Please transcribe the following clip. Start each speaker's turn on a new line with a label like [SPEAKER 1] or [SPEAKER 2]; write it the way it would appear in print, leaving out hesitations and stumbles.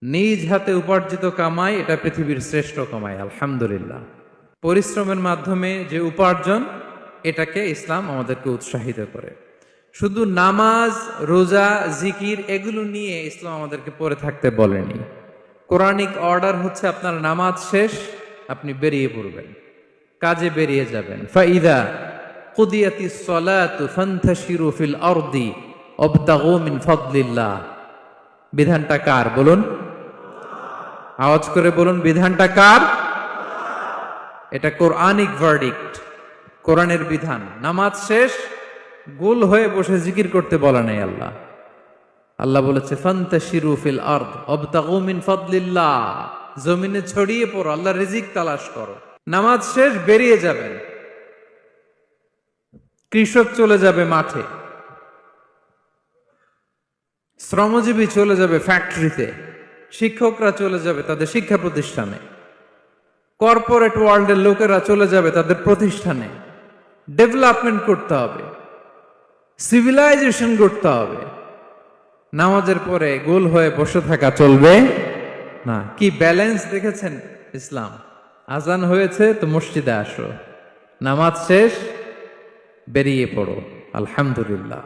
[SPEAKER 1] নিজ হাতে উপার্জিত কামাই এটা পৃথিবীর শ্রেষ্ঠ কামাই, আলহামদুলিল্লাহ। পরিশ্রমের মাধ্যমে যে উপার্জন, এটাকে ইসলাম আমাদেরকে উৎসাহিত করে। শুধু নামাজ, রোজা, জিকির এগুলো নিয়ে ইসলাম আমাদেরকে পড়ে থাকতে বলেনি। কোরআনিক অর্ডার হচ্ছে আপনার নামাজ শেষ, আপনি বেরিয়ে পড়বেন, কাজে বেরিয়ে যাবেন। ফাইদা কুদিয়াতিস সালাতু ফান্তাশিরু ফিল আরদি ওয়াবতাগু মিন ফাদলিল্লাহ। বিধানটা কার বলুন? আওয়াজ করে বলুন, বিধানটা কার? এটা কোরআনিক ভার্ডিক্ট, কোরআনের বিধান। নামাজ শেষ, গোল হয়ে বসে জিকির করতে বলা নেই আল্লাহ। আল্লাহ বলেছে ফান্তাশিরু ফিল আরদ ওয়াবতাগু মিন ফাদলিল্লাহ, জমিনে ছড়িয়ে পড়ো, আল্লাহর রিজিক তালাশ করো। নামাজ শেষ, বেরিয়ে যাবেন। কৃষক চলে যাবে মাঠে, শ্রমজীবী চলে যাবে ফ্যাক্টরিতে, শিক্ষকরা চলে যাবে তাদের শিক্ষা প্রতিষ্ঠানে, কর্পোরেট ওয়ার্ল্ডের লোকেরা চলে যাবে তাদের প্রতিষ্ঠানে। ডেভেলপমেন্ট করতে হবে, সিভিলাইজেশন করতে হবে। নামাজের পরে গোল হয়ে বসে থাকা চলবে না। কি ব্যালেন্স দেখেছেন ইসলাম? আজান হয়েছে তো মসজিদে আসো, নামাজ শেষ বেরিয়ে পড়ো, আলহামদুলিল্লাহ।